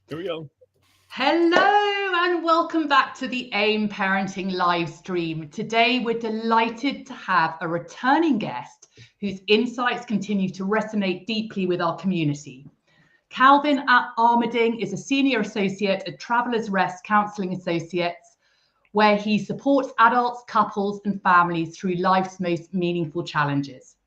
Here we go. Hello and welcome back to the AIM Parenting live stream. Today we're delighted to have a returning guest whose insights continue to resonate deeply with our community. Calvin Armerding is a senior associate at Travelers Rest Counselling Associates, where he supports adults, couples and families through life's most meaningful challenges.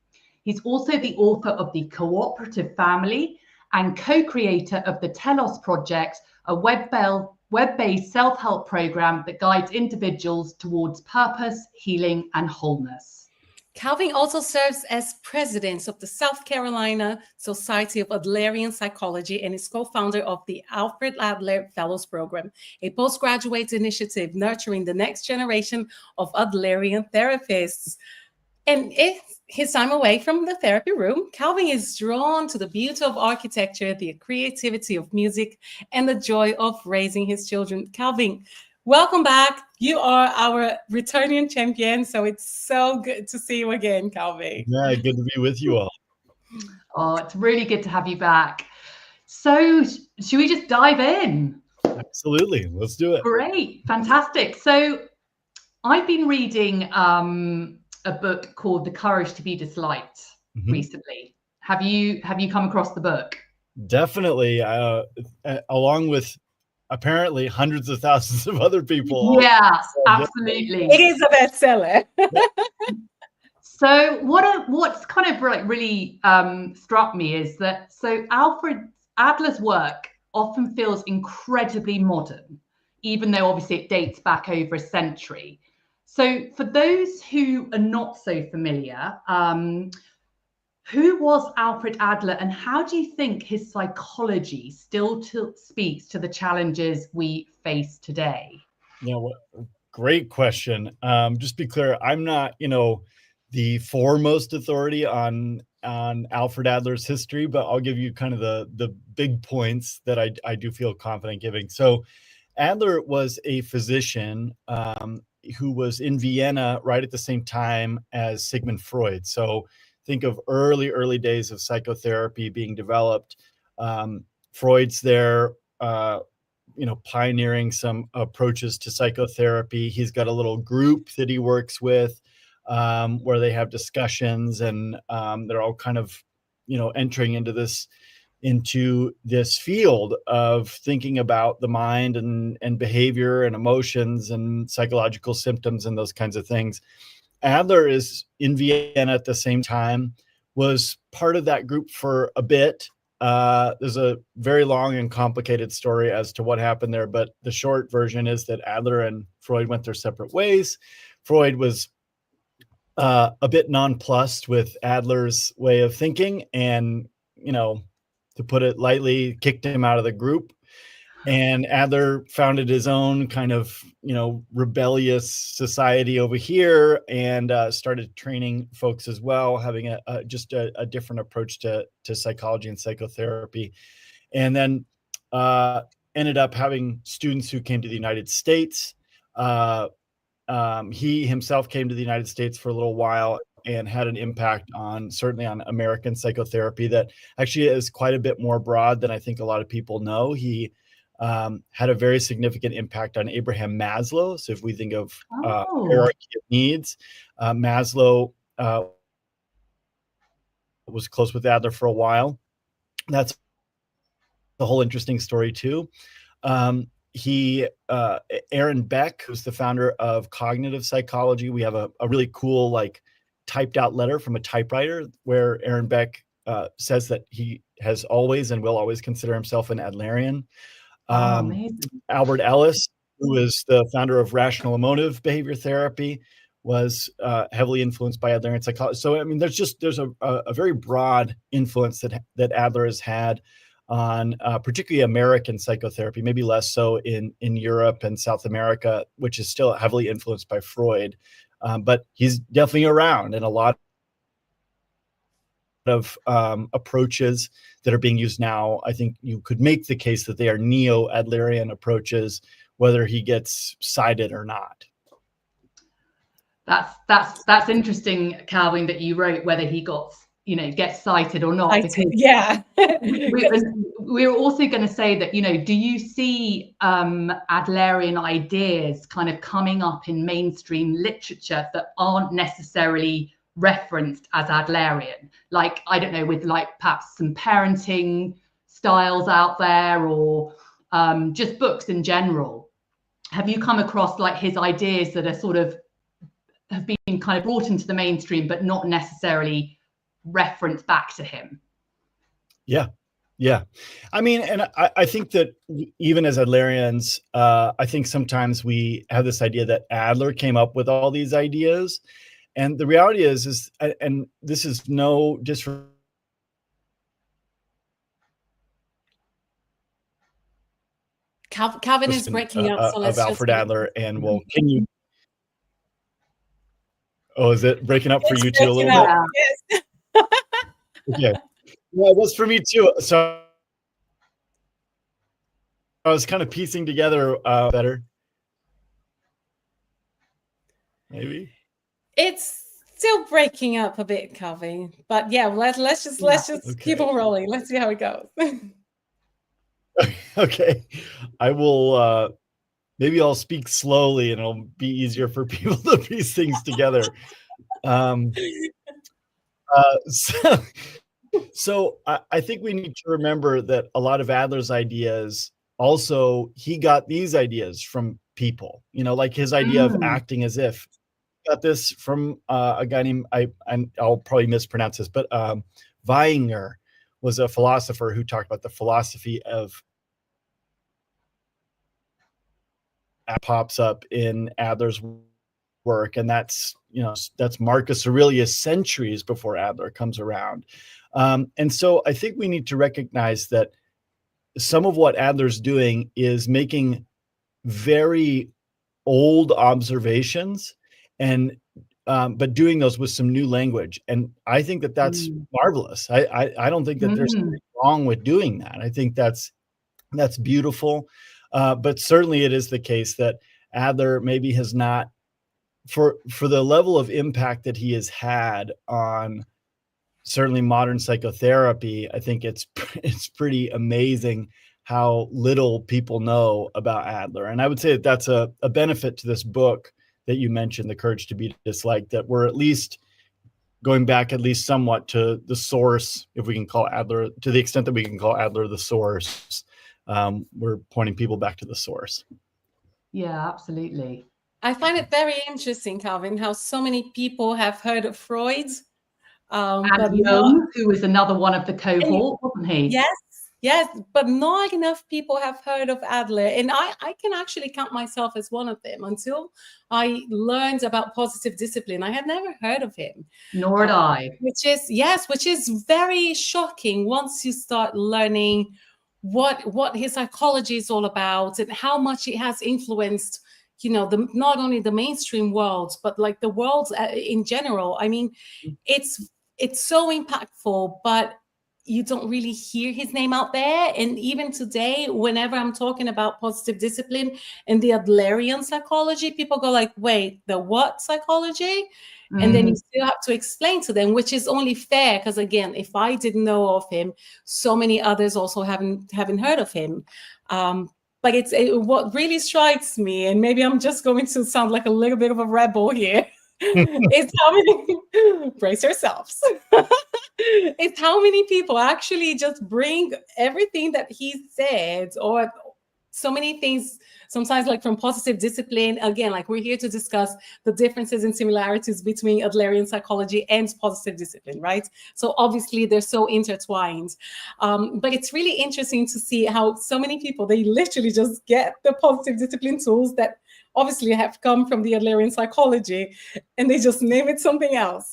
He's also the author of The Cooperative Family and co-creator of the Telos Project, a web-based self-help program that guides individuals towards purpose, healing, and wholeness. Calvin also serves as president of the South Carolina Society of Adlerian Psychology and is co-founder of the Alfred Adler Fellows Program, a postgraduate initiative nurturing the next generation of Adlerian therapists. And his time away from the therapy room, Calvin is drawn to the beauty of architecture, the creativity of music, and the joy of raising his children. Calvin, welcome back. You are our returning champion, so it's so good to see you again, Calvin. Yeah, good to be with you all. Oh, it's really good to have you back. So should we just dive in? Absolutely. Let's do it. Great. Fantastic. So I've been reading a book called The Courage to be Disliked recently. Have you come across the book? Definitely. Along with apparently hundreds of thousands of other people. Yeah, absolutely. It is a bestseller. So what's kind of like really struck me is that Alfred Adler's work often feels incredibly modern, even though obviously it dates back over a century. So for those who are not so familiar, who was Alfred Adler and how do you think his psychology still speaks to the challenges we face today? Yeah, great question. Just be clear, I'm not, the foremost authority on Alfred Adler's history, but I'll give you kind of the big points that I do feel confident giving. So Adler was a physician who was in Vienna right at the same time as Sigmund Freud. So think of early days of psychotherapy being developed. Freud's there, pioneering some approaches to psychotherapy. He's got a little group that he works with where they have discussions, and they're all kind of, entering into this field of thinking about the mind and behavior and emotions and psychological symptoms and those kinds of things. Adler is in Vienna at the same time, was part of that group for a bit. There's a very long and complicated story as to what happened there, but the short version is that Adler and Freud went their separate ways. Freud was a bit nonplussed with Adler's way of thinking and, to put it lightly, kicked him out of the group. And Adler founded his own kind of, rebellious society over here and started training folks as well, having a different approach to psychology and psychotherapy. And then ended up having students who came to the United States. He himself came to the United States for a little while and had an impact certainly on American psychotherapy that actually is quite a bit more broad than I think a lot of people know. He had a very significant impact on Abraham Maslow. So if we think of hierarchy of needs, Maslow was close with Adler for a while. That's the whole interesting story too. Aaron Beck, who's the founder of cognitive psychology, we have a really cool typed out letter from a typewriter where Aaron Beck says that he has always and will always consider himself an Adlerian. Albert Ellis, who is the founder of rational emotive behavior therapy, was heavily influenced by Adlerian psychology. So, I mean, there's a very broad influence that Adler has had on particularly American psychotherapy, maybe less so in Europe and South America, which is still heavily influenced by Freud. But he's definitely around, and a lot of approaches that are being used now, I think you could make the case that they are neo-Adlerian approaches, whether he gets cited or not. That's interesting, Calvin, that you wrote whether he got gets cited or not. Because yeah. we're also going to say that, do you see Adlerian ideas kind of coming up in mainstream literature that aren't necessarily referenced as Adlerian? Like, I don't know, with like perhaps some parenting styles out there, or just books in general. Have you come across like his ideas that are sort of have been kind of brought into the mainstream but not necessarily referenced back to him? Yeah. I mean, and I think that even as Adlerians, I think sometimes we have this idea that Adler came up with all these ideas. And the reality is, and this is no disrespect. Calvin is breaking up, so let's of Alfred Adler, and well, can you? Oh, is it breaking up for you too a little bit? Yes. Okay. Well, it was for me too. So I was kind of piecing together better. Maybe it's still breaking up a bit, Calvin. But yeah, let's just keep on rolling. Let's see how it goes. Okay, I will. Maybe I'll speak slowly, and it'll be easier for people to piece things together. So I think we need to remember that a lot of Adler's ideas, also, he got these ideas from people, like his idea of acting as if. Got this from a guy named, I'll probably mispronounce this, but Weinger was a philosopher who talked about the philosophy of pops up in Adler's work, and that's Marcus Aurelius centuries before Adler comes around. And so I think we need to recognize that some of what Adler's doing is making very old observations, and but doing those with some new language. And I think that that's marvelous. I don't think that there's anything wrong with doing that. I think that's beautiful. But certainly it is the case that Adler maybe has not, for the level of impact that he has had on certainly modern psychotherapy. I think it's pretty amazing how little people know about Adler. And I would say that that's a benefit to this book that you mentioned, The Courage to be Disliked, that we're at least going back at least somewhat to the source, if we can call Adler, to the extent that we can call Adler the source. We're pointing people back to the source. Yeah, absolutely. I find it very interesting, Calvin, how so many people have heard of Freud. And Jung, who was another one of the cohort, wasn't he? Yes, but not enough people have heard of Adler. And I can actually count myself as one of them. Until I learned about positive discipline, I had never heard of him. Nor had I. Which is very shocking once you start learning what his psychology is all about and how much it has influenced, not only the mainstream world, but like the world in general. I mean, it's so impactful, but you don't really hear his name out there. And even today, whenever I'm talking about positive discipline and the Adlerian psychology, people go like, wait, the what psychology? And then you still have to explain to them, which is only fair, because again, if I didn't know of him, so many others also haven't heard of him. But what really strikes me, and maybe I'm just going to sound like a little bit of a rebel here, is how many, brace yourselves, it's how many people actually just bring everything that he said, or so many things, sometimes like from positive discipline. Again, like we're here to discuss the differences and similarities between Adlerian psychology and positive discipline, right? So obviously they're so intertwined. But it's really interesting to see how so many people, they literally just get the positive discipline tools that obviously have come from the Adlerian psychology, and they just name it something else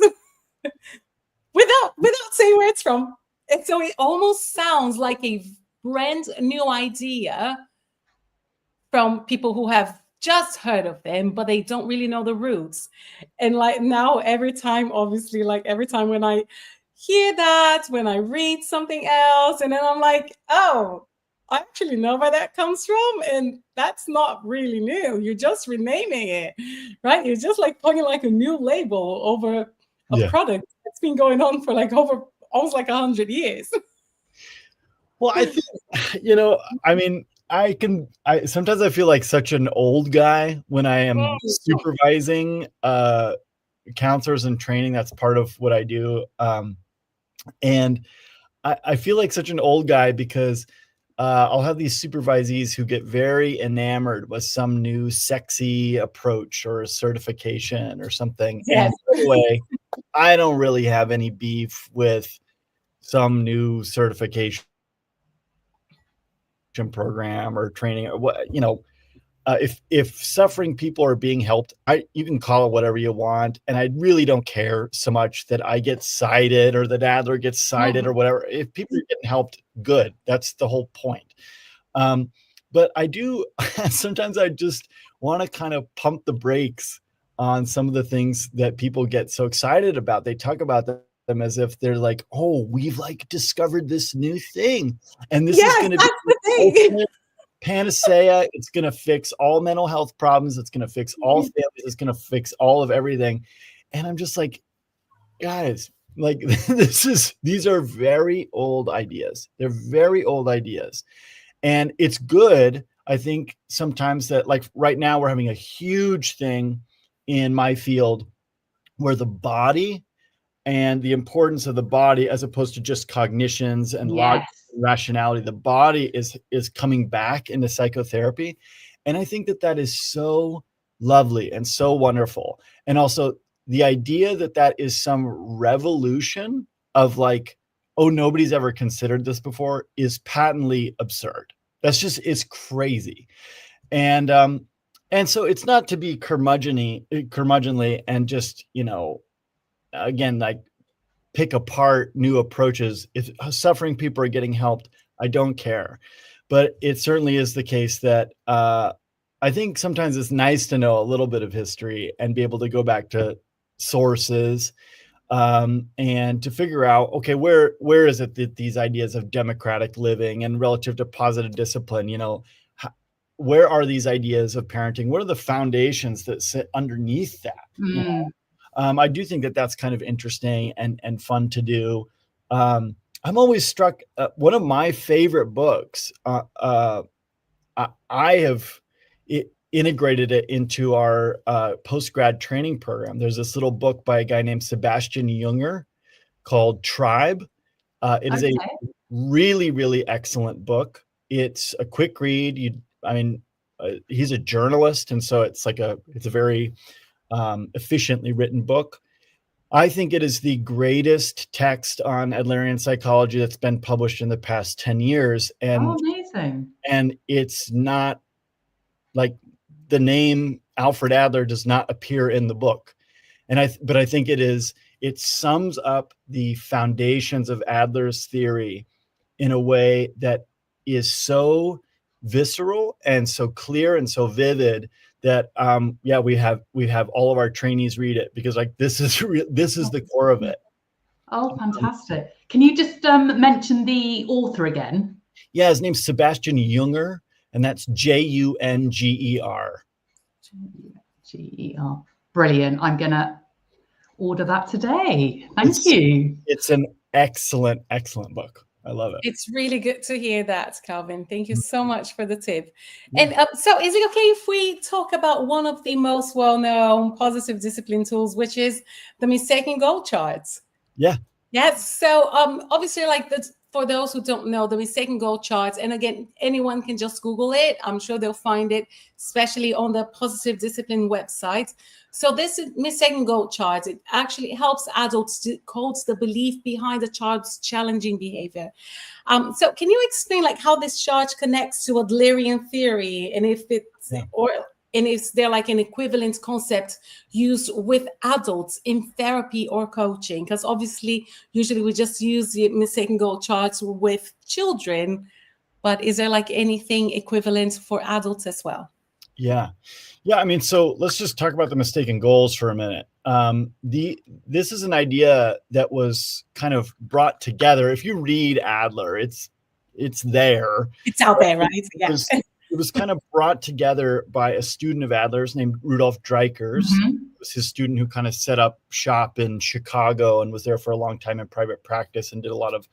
without saying where it's from. And so it almost sounds like a brand new idea from people who have just heard of them, but they don't really know the roots. And like now, every time when I hear that, when I read something else, and then I'm like, oh, I actually know where that comes from. And that's not really new. You're just renaming it, right? You're just like putting like a new label over product that's been going on for like over almost like 100 years. Well, I think, I mean, sometimes I feel like such an old guy when I am supervising counselors and training. That's part of what I do. And I feel like such an old guy because I'll have these supervisees who get very enamored with some new sexy approach or a certification or something. Yes. And anyway, I don't really have any beef with some new certification program or training or what, if suffering people are being helped, you can call it whatever you want. And I really don't care so much that I get cited or that Adler gets cited or whatever. If people are getting helped, good. That's the whole point. But I do, sometimes I just want to kind of pump the brakes on some of the things that people get so excited about. They talk about them as if they're like, oh, we've like discovered this new thing. And this is going to be the ultimate panacea. It's going to fix all mental health problems. It's going to fix all families. It's going to fix all of everything. And I'm just like, guys, like these are very old ideas. They're very old ideas. And it's good. I think sometimes that like right now we're having a huge thing in my field where the body and the importance of the body, as opposed to just cognitions and logic and rationality, the body is coming back into psychotherapy. And I think that is so lovely and so wonderful. And also the idea that is some revolution of like, oh, nobody's ever considered this before is patently absurd. It's crazy. And so it's not to be curmudgeonly and just, again, like pick apart new approaches. If suffering people are getting helped, I don't care. But it certainly is the case that I think sometimes it's nice to know a little bit of history and be able to go back to sources and to figure out, okay, where is it that these ideas of democratic living and relative to positive discipline, where are these ideas of parenting? What are the foundations that sit underneath that? I do think that that's kind of interesting and fun to do. I'm always struck. One of my favorite books, I have integrated it into our post-grad training program. There's this little book by a guy named Sebastian Junger called Tribe. It is a really, really excellent book. It's a quick read. He's a journalist, and so it's a very efficiently written book. I think it is the greatest text on Adlerian psychology that's been published in the past 10 years. And, amazing. And it's not like the name Alfred Adler does not appear in the book. But I think it sums up the foundations of Adler's theory in a way that is so visceral and so clear and so vivid that we have all of our trainees read it, because like this is the core of it. Oh, fantastic. Can you just mention the author again? Yeah, his name's Sebastian Junger, and that's Junger. Junger. Brilliant. I'm gonna order that today. Thank you. It's an excellent book. I love it. It's really good to hear that, Calvin. Thank you so much for the tip. And so is it okay if we talk about one of the most well-known positive discipline tools, which is the mistaken goal charts? Yeah. Yes. So obviously, for those who don't know, the mistaken goal charts, and again, anyone can just Google it. I'm sure they'll find it, especially on the positive discipline website. So this mistaken goal chart, it actually helps adults to code the belief behind the child's challenging behavior. So can you explain how this chart connects to Adlerian theory, and if is there an equivalent concept used with adults in therapy or coaching? Because obviously, usually we just use the mistaken goal charts with children, but is there anything equivalent for adults as well? Yeah. So let's just talk about the mistaken goals for a minute. This is an idea that was kind of brought together. If you read Adler, it's there. It's out there, right? It was kind of brought together by a student of Adler's named Rudolf Dreikurs. was his student who kind of set up shop in Chicago and was there for a long time in private practice and did a lot of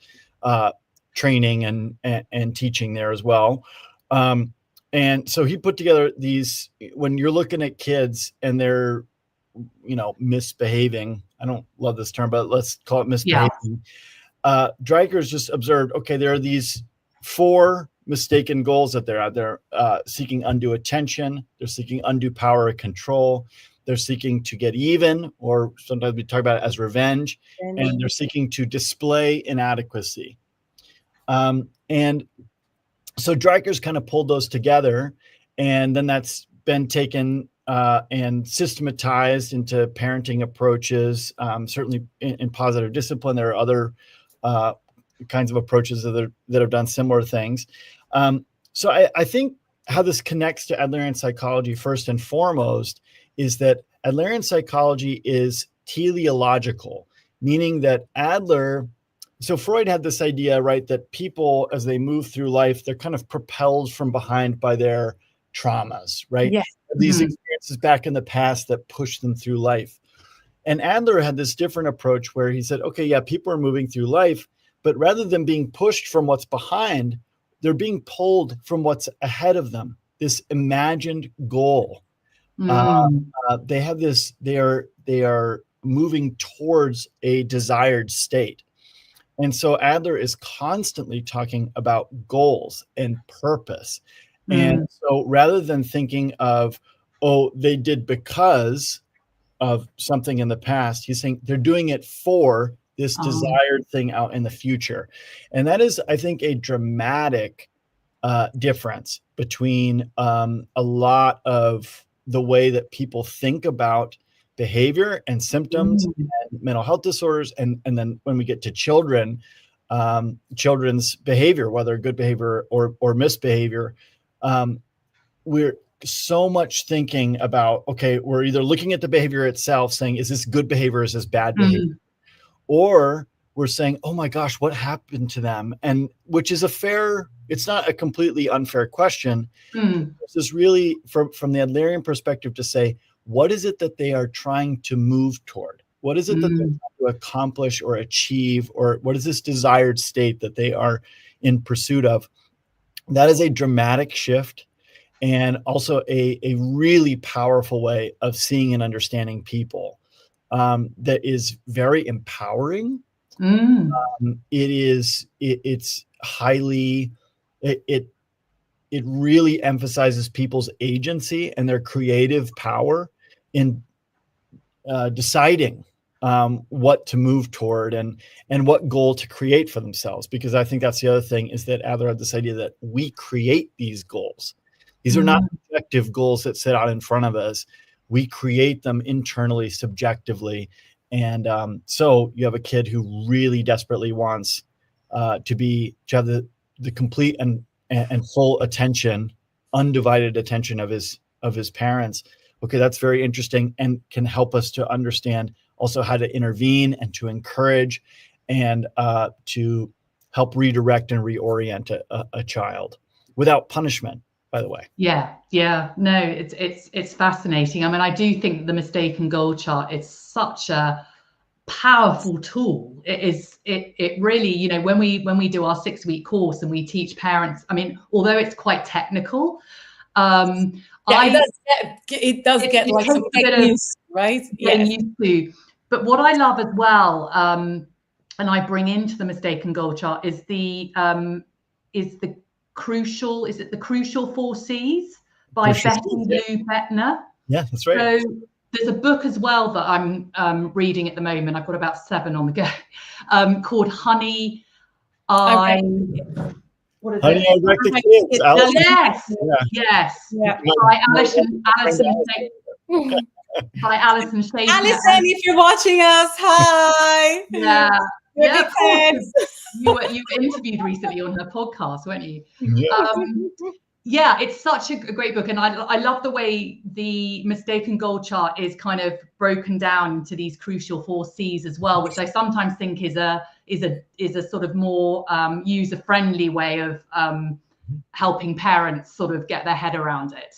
training and teaching there as well. And so he put together these, when you're looking at kids and they're, misbehaving, I don't love this term, but let's call it misbehaving. Yeah. Dreikers just observed, okay, there are these 4 mistaken goals that they're out there, seeking undue attention. They're seeking undue power or control. They're seeking to get even, or sometimes we talk about it as revenge, and they're seeking to display inadequacy. And so Dreikers kind of pulled those together, and then that's been taken and systematized into parenting approaches. Certainly in positive discipline, there are other kinds of approaches that have done similar things. So I think how this connects to Adlerian psychology first and foremost is that Adlerian psychology is teleological, meaning that so Freud had this idea, right, that people, as they move through life, they're kind of propelled from behind by their traumas, right? Yes. These experiences back in the past that push them through life. And Adler had this different approach where he said, okay, yeah, people are moving through life, but rather than being pushed from what's behind, they're being pulled from what's ahead of them, this imagined goal. They have this, they are moving towards a desired state. And so Adler is constantly talking about goals and purpose. And so rather than thinking of, oh, they did because of something in the past, he's saying they're doing it for this desired thing out in the future. And that is, I think, a dramatic difference between a lot of the way that people think about behavior and symptoms and mental health disorders. And then when we get to children, children's behavior, whether good behavior or misbehavior, we're so much thinking about, okay, we're either looking at the behavior itself saying, is this good behavior? Is this bad behavior? Or we're saying, oh my gosh, what happened to them? And which is it's not a completely unfair question. This is really from the Adlerian perspective to say, what is it that they are trying to move toward? What is it that they're trying to accomplish or achieve? Or what is this desired state that they are in pursuit of? That is a dramatic shift and also a really powerful way of seeing and understanding people that is very empowering. It's highly, it really emphasizes people's agency and their creative power in deciding what to move toward and what goal to create for themselves. Because I think that's the other thing, is that Adler had this idea that we create these goals. These are not objective goals that sit out in front of us. We create them internally, subjectively. And so you have a kid who really desperately wants to have the complete and full attention, undivided attention of his parents. Okay, that's very interesting and can help us to understand also how to intervene and to encourage and to help redirect and reorient a child without punishment, by the way. Yeah. No, it's fascinating. I mean, I do think the mistaken goal chart is such a powerful tool. It really, when we do our 6-week course and we teach parents, I mean, although it's quite technical, it does get like some techniques, right? Getting used to. But what I love as well, and I bring into the mistaken goal chart, is the crucial 4 C's by Betty Lou Bettner. Yeah, that's right. So there's a book as well that I'm reading at the moment. I've got about 7 on the go, called Honey, I Wrecked the Kids. Yes. Yeah. By Alison Shade. Alison, if you're watching us, hi. Yeah. Yeah, of course. You were interviewed recently on her podcast, weren't you? Yeah. It's such a great book, and I love the way the mistaken goal chart is kind of broken down into these crucial 4 C's as well, which I sometimes think is a sort of more user-friendly way of helping parents sort of get their head around it.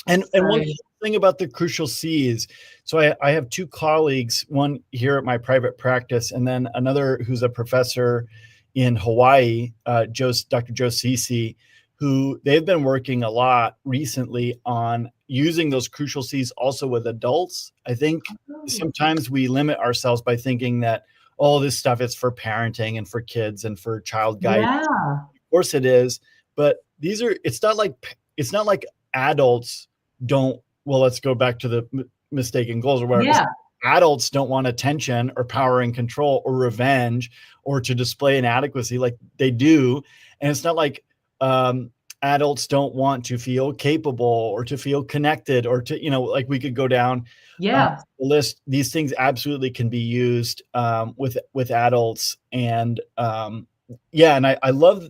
And one thing about the crucial C's, so I have two colleagues, one here at my private practice, and then another who's a professor in Hawaii, Dr. Joe Cece, who they've been working a lot recently on using those crucial C's also with adults. I think sometimes we limit ourselves by thinking that, oh, this stuff is for parenting and for kids and for child guidance. Yeah. Of course it is, but it's not like adults don't, well, let's go back to the mistaken goals or whatever. Yeah. Adults don't want attention or power and control or revenge or to display inadequacy, like they do. And it's not like adults don't want to feel capable or to feel connected or to, like we could go down the list. These things absolutely can be used with adults. And and I love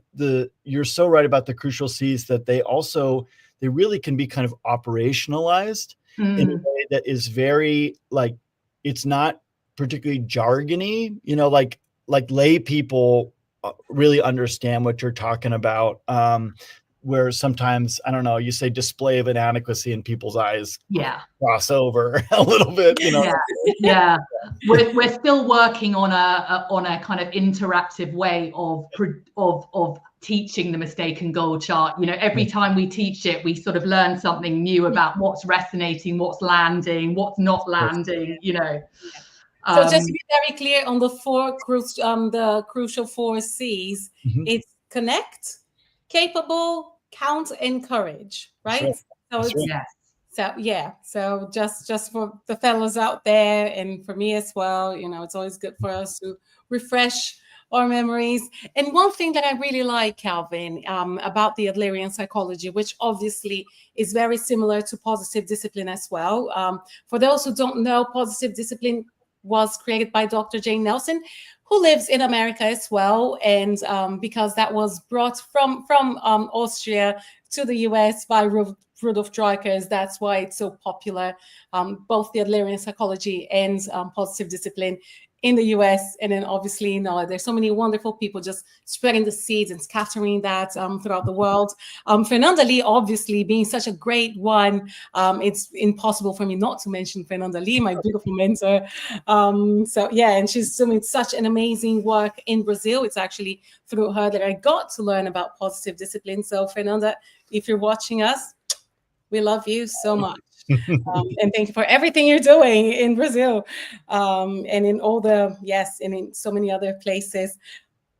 you're so right about the crucial C's, that they really can be kind of operationalized in a way that is very, like, it's not particularly jargony, like lay people really understand what you're talking about. Where sometimes, I don't know, you say display of inadequacy and people's eyes cross over a little bit, Yeah. We're still working on a kind of interactive way of teaching the mistaken goal chart. Every time we teach it, we sort of learn something new about what's resonating, what's landing, what's not landing, So just to be very clear on the crucial 4 C's, it's connect, capable, count, and courage, right? So just for the fellows out there, and for me as well, it's always good for us to refresh our memories. And one thing that I really like, Calvin, about the Adlerian psychology, which obviously is very similar to positive discipline as well. For those who don't know, positive discipline was created by Dr. Jane Nelson, who lives in America as well. And because that was brought from Austria to the US by Rudolf Dreikers, that's why it's so popular, both the Adlerian psychology and positive discipline in the US. And then obviously, there's so many wonderful people just spreading the seeds and scattering that throughout the world. Fernanda Lee, obviously, being such a great one, it's impossible for me not to mention Fernanda Lee, my beautiful mentor. And she's doing such an amazing work in Brazil. It's actually through her that I got to learn about positive discipline. So Fernanda, if you're watching us, we love you so much. And thank you for everything you're doing in Brazil, and in all and in so many other places.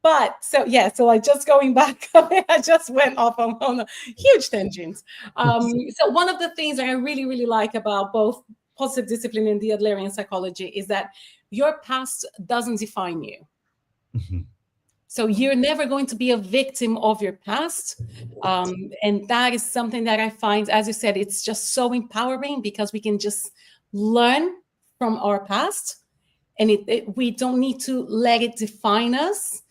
But so like just going back, I just went off on a huge tangent. So one of the things that I really, really like about both positive discipline and the Adlerian psychology is that your past doesn't define you. So you're never going to be a victim of your past. And that is something that I find, as you said, it's just so empowering, because we can just learn from our past, and we don't need to let it define us,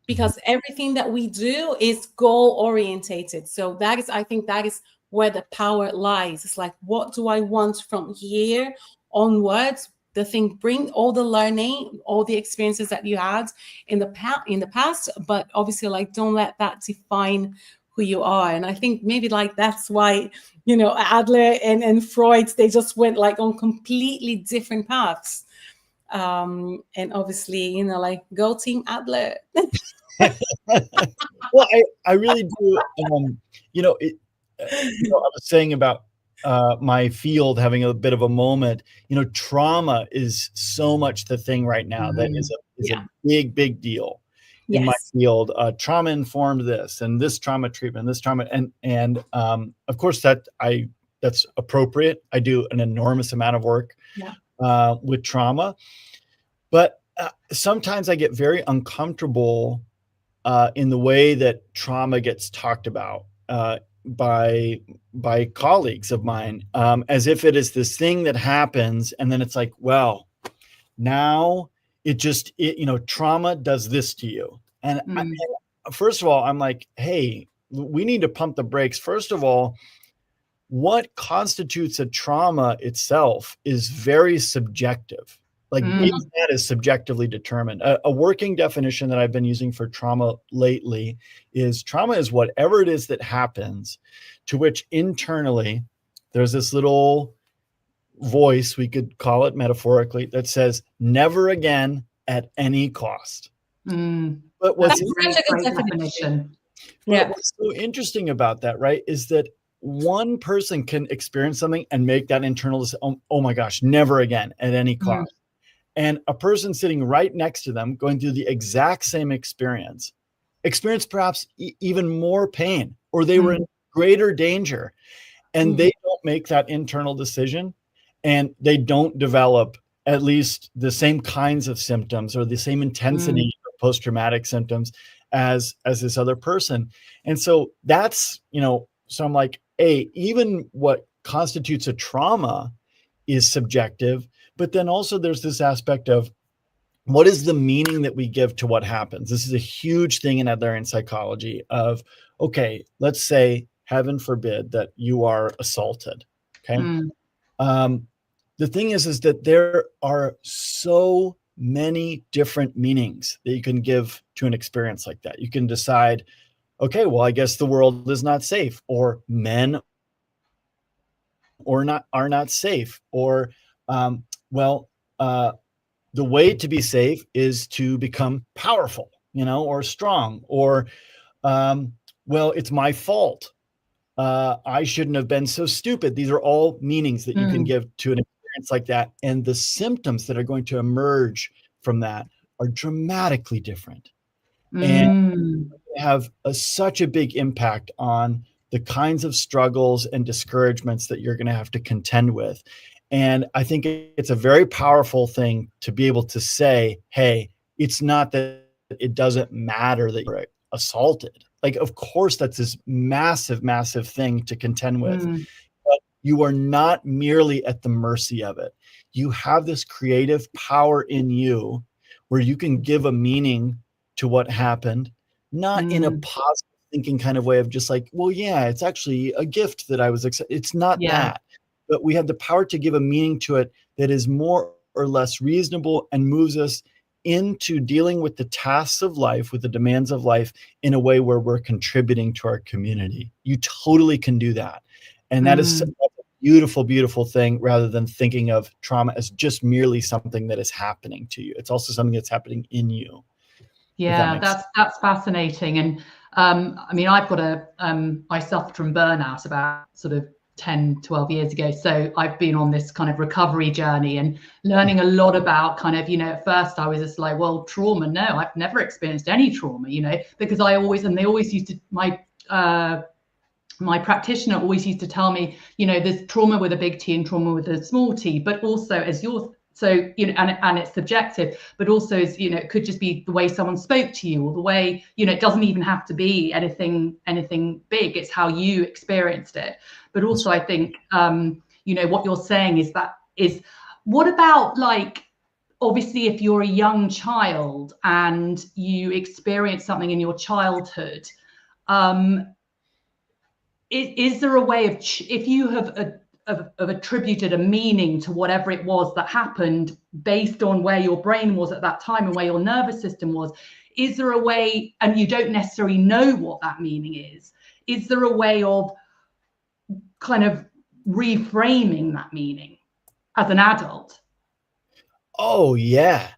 because everything that we do is goal orientated. So I think that is where the power lies. It's like, what do I want from here onwards? Bring all the learning, all the experiences that you had in the past, but obviously, like, don't let that define who you are. And I think maybe like that's why, Adler and Freud, they just went like on completely different paths. And obviously, like, go Team Adler. Well, I really do. I was saying about my field having a bit of a moment. Trauma is so much the thing right now that is a big deal in my field. Trauma informed this and this trauma treatment, this trauma, and of course that's appropriate. I do an enormous amount of work with trauma, but sometimes I get very uncomfortable in the way that trauma gets talked about by colleagues of mine, as if it is this thing that happens, and then it's like, well, now trauma does this to you. And first of all, I'm like, hey, we need to pump the brakes. First of all, what constitutes a trauma itself is very subjective. Like, even that is subjectively determined. A working definition that I've been using for trauma lately is trauma is whatever it is that happens to which internally there's this little voice, we could call it metaphorically, that says, never again at any cost. But That's a great definition. Yeah. What's so interesting about that, right, is that one person can experience something and make that internal, oh my gosh, never again at any cost. And a person sitting right next to them going through the exact same experience perhaps even more pain, or they were in greater danger, and they don't make that internal decision, and they don't develop at least the same kinds of symptoms or the same intensity of post-traumatic symptoms as this other person. And so that's, so I'm like, even what constitutes a trauma is subjective, but then also there's this aspect of what is the meaning that we give to what happens? This is a huge thing in Adlerian psychology of, okay, let's say, heaven forbid, that you are assaulted. Okay. The thing is that there are so many different meanings that you can give to an experience like that. You can decide, okay, well, I guess the world is not safe, or men are not safe, or, the way to be safe is to become powerful, or strong, or, it's my fault. I shouldn't have been so stupid. These are all meanings that you can give to an experience like that. And the symptoms that are going to emerge from that are dramatically different. And have such a big impact on the kinds of struggles and discouragements that you're going to have to contend with. And I think it's a very powerful thing to be able to say, hey, it's not that it doesn't matter that you're assaulted. Like, of course, that's this massive, massive thing to contend with. But you are not merely at the mercy of it. You have this creative power in you where you can give a meaning to what happened, not in a positive thinking kind of way of just like, well, yeah, it's actually a gift that I was accepted. It's not that. But we have the power to give a meaning to it that is more or less reasonable and moves us into dealing with the tasks of life, with the demands of life, in a way where we're contributing to our community. You totally can do that. And that is a beautiful, beautiful thing, rather than thinking of trauma as just merely something that is happening to you. It's also something that's happening in you. Yeah, that's fascinating. And I mean, I've got I suffered from burnout about sort of 10, 12 years ago. So I've been on this kind of recovery journey and learning a lot about kind of, at first I was just like, well, trauma, no, I've never experienced any trauma, because they always used to, my practitioner always used to tell me, there's trauma with a big T and trauma with a small t, but also and it's subjective, but also it could just be the way someone spoke to you, or the way, it doesn't even have to be anything big. It's how you experienced it. But also I think, what you're saying is what about, like, obviously if you're a young child and you experience something in your childhood, is there a way of, if you have attributed a meaning to whatever it was that happened based on where your brain was at that time and where your nervous system was, is there a way, and you don't necessarily know what that meaning is there a way of kind of reframing that meaning as an adult? Oh, yeah.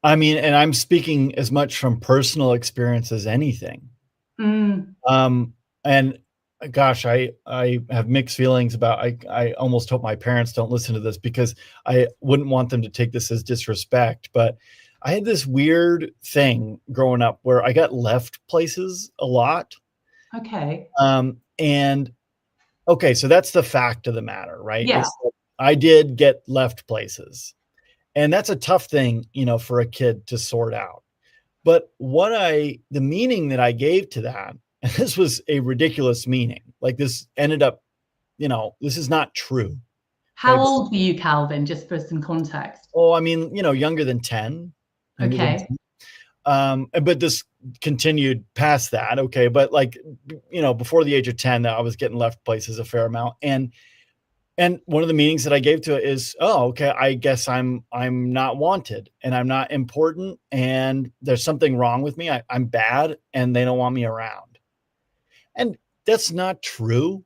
I mean, and I'm speaking as much from personal experience as anything. And gosh, I have mixed feelings about, I almost hope my parents don't listen to this, because I wouldn't want them to take this as disrespect, but I had this weird thing growing up where I got left places a lot. Okay. And okay, so that's the fact of the matter, right? Yeah. I did get left places. And that's a tough thing, for a kid to sort out. But the meaning that I gave to that, and this was a ridiculous meaning, like this ended up, this is not true. How old were you, Calvin, just for some context? Oh, I mean, younger than 10. Okay. But this continued past that. Okay. But like, before the age of 10, I was getting left places a fair amount. And one of the meanings that I gave to it is, oh, okay, I guess I'm not wanted, and I'm not important, and there's something wrong with me. I'm bad, and they don't want me around. And that's not true.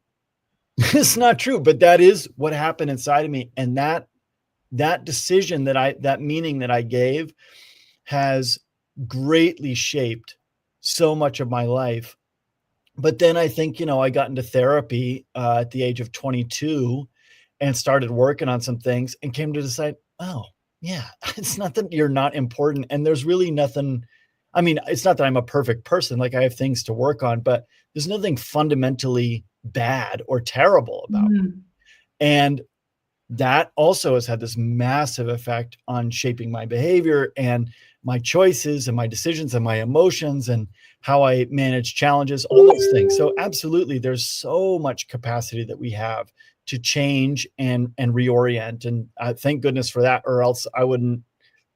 It's not true, but that is what happened inside of me. And that decision, that meaning that I gave has greatly shaped so much of my life. But then I think, I got into therapy at the age of 22 and started working on some things and came to decide, oh, yeah, it's not that you're not important. And there's really nothing. I mean, it's not that I'm a perfect person. Like, I have things to work on, but there's nothing fundamentally bad or terrible about me. And that also has had this massive effect on shaping my behavior and my choices and my decisions and my emotions and how I manage challenges, all those things. So absolutely, there's so much capacity that we have to change and reorient. And thank goodness for that, or else I wouldn't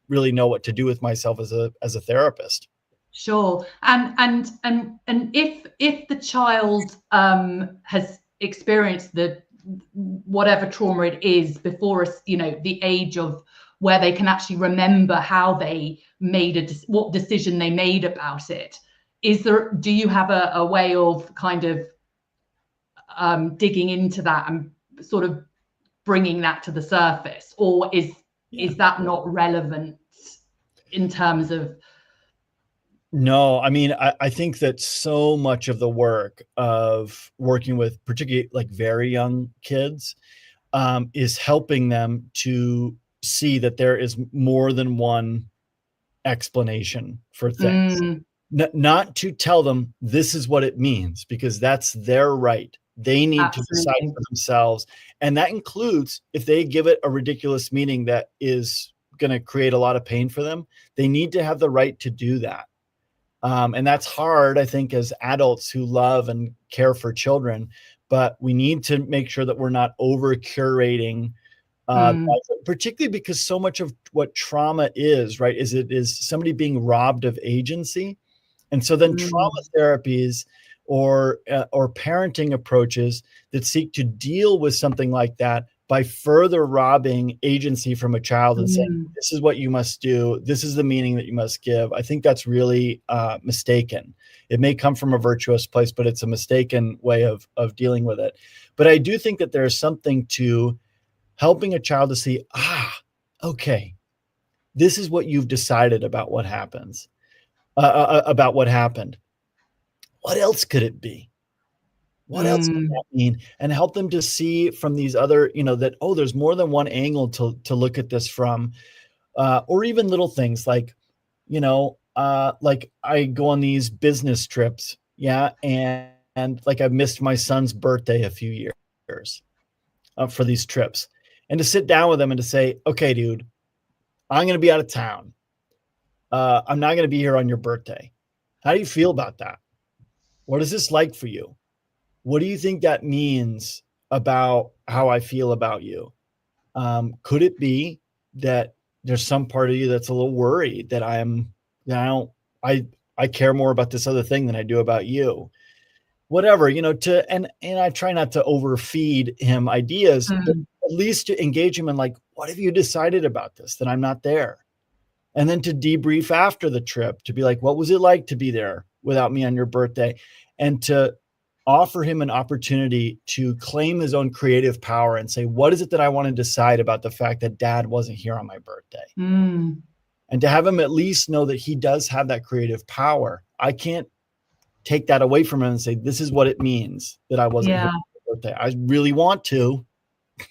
really know what to do with myself as a therapist. Sure. And if the child has experienced the whatever trauma it is before us, the age of where they can actually remember how they made what decision they made about it, do you have a way of kind of digging into that and sort of bringing that to the surface, or is that not relevant in terms of? No, I mean, I think that so much of the work of working with particularly like very young kids is helping them to see that there is more than one explanation for things. Not to tell them this is what it means, because that's their right. They need to decide for themselves. And that includes if they give it a ridiculous meaning that is going to create a lot of pain for them, they need to have the right to do that. And that's hard, I think, as adults who love and care for children, but we need to make sure that we're not over curating, particularly because so much of what trauma is, right, is it is somebody being robbed of agency. And so then trauma therapies or parenting approaches that seek to deal with something like that by further robbing agency from a child and saying, this is what you must do, this is the meaning that you must give. I think that's really mistaken. It may come from a virtuous place, but it's a mistaken way of dealing with it. But I do think that there's something to helping a child to see, okay, this is what you've decided about what happens, about what happened. What else could it be? What else could that mean? And help them to see from these other, that, there's more than one angle to look at this from, or even little things like, like I go on these business trips. Yeah. And like I've missed my son's birthday a few years for these trips, and to sit down with them and to say, okay, dude, I'm going to be out of town. I'm not going to be here on your birthday. How do you feel about that? What is this like for you? What do you think that means about how I feel about you? Could it be that there's some part of you that's a little worried that I care more about this other thing than I do about you? Whatever, and I try not to overfeed him ideas, but at least to engage him in like, what have you decided about this, that I'm not there? And then to debrief after the trip, to be like, what was it like to be there without me on your birthday? And to offer him an opportunity to claim his own creative power and say, what is it that I want to decide about the fact that dad wasn't here on my birthday? And to have him at least know that he does have that creative power. I can't take that away from him and say, this is what it means that I wasn't here on my birthday. I really want to.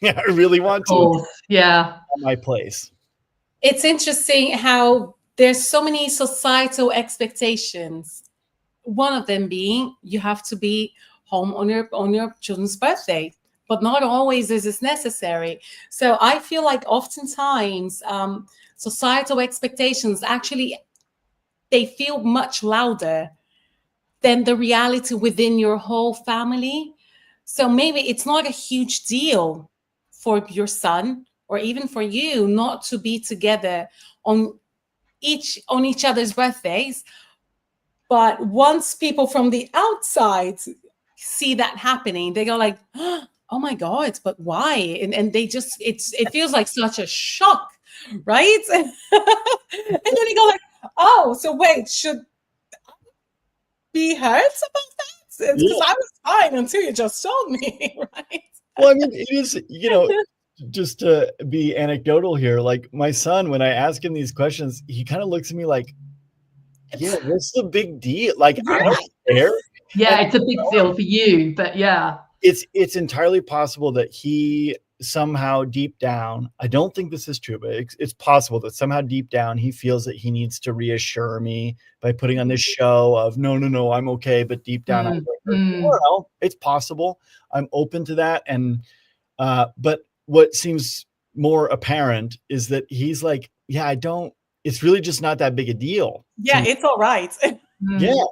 I really want to. Yeah. My place. It's interesting how there's so many societal expectations. One of them being you have to be home on your children's birthday, but not always is this necessary. So I feel like oftentimes societal expectations actually, they feel much louder than the reality within your whole family. So maybe it's not a huge deal for your son or even for you not to be together on each other's birthdays. But once people from the outside see that happening, they go like, oh my God, but why? And they just, it feels like such a shock, right? And then they go like, oh, so wait, should I be hurt about that? because I was fine until you just told me, right? Well, I mean, it is, just to be anecdotal here, like my son, when I ask him these questions, he kind of looks at me like, yeah, what's the big deal? Like, I don't care. Yeah, it's a big deal for you, but yeah. It's entirely possible that he somehow deep down, I don't think this is true, but it's possible that somehow deep down he feels that he needs to reassure me by putting on this show of no, I'm okay, but deep down I'm like, well, it's possible. I'm open to that. And but what seems more apparent is that he's like, yeah, it's really just not that big a deal. Yeah, it's all right. Yeah.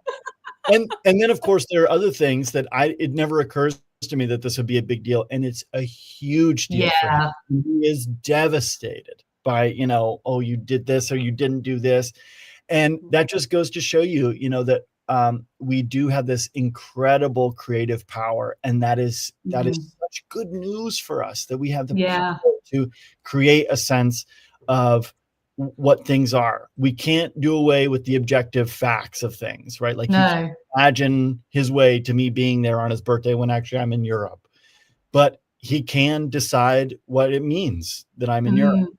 And then of course there are other things that it never occurs to me that this would be a big deal. And it's a huge deal for him. He is devastated by, oh, you did this or you didn't do this. And that just goes to show you, that we do have this incredible creative power. And that is such good news for us, that we have the power to create a sense of what things are. We can't do away with the objective facts of things, right? Like, you can't imagine his way to me being there on his birthday when actually I'm in Europe, but he can decide what it means that I'm in Europe.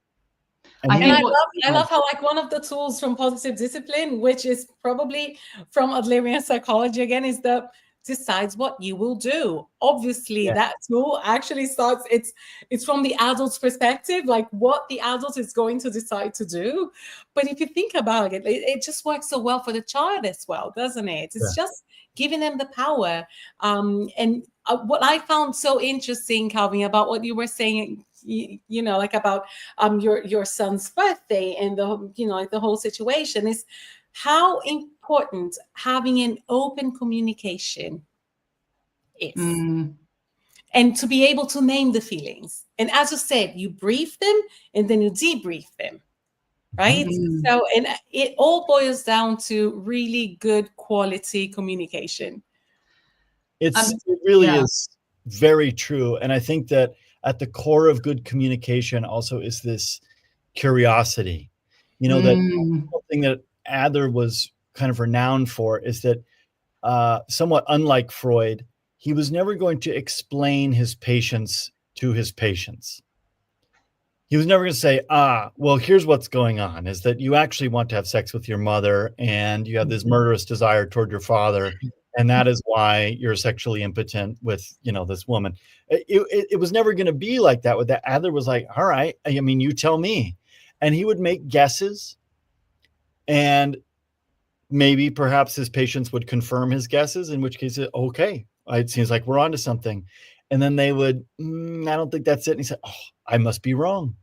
And I love how, like, one of the tools from positive discipline, which is probably from Adlerian psychology again, is decides what you will do. Obviously, that tool actually starts, it's from the adult's perspective, like what the adult is going to decide to do. But if you think about it, it just works so well for the child as well, doesn't it? It's just giving them the power. And what I found so interesting, Calvin, about what you were saying, like about your son's birthday and like the whole situation, is how important having an open communication is. And to be able to name the feelings. And as you said, you brief them and then you debrief them, right? So, and it all boils down to really good quality communication. It really is very true. And I think that at the core of good communication also is this curiosity. That something that Adler was kind of renowned for is that, somewhat unlike Freud, he was never going to explain his patients to his patients. He was never going to say, well, here's what's going on, is that you actually want to have sex with your mother and you have this murderous desire toward your father. And that is why you're sexually impotent with, this woman. It was never going to be like that. With that, Adler was like, all right, I mean, you tell me. And he would make guesses, and maybe perhaps his patients would confirm his guesses, in which case, okay, it seems like we're onto something. And then they would, I don't think that's it. And he said, I must be wrong.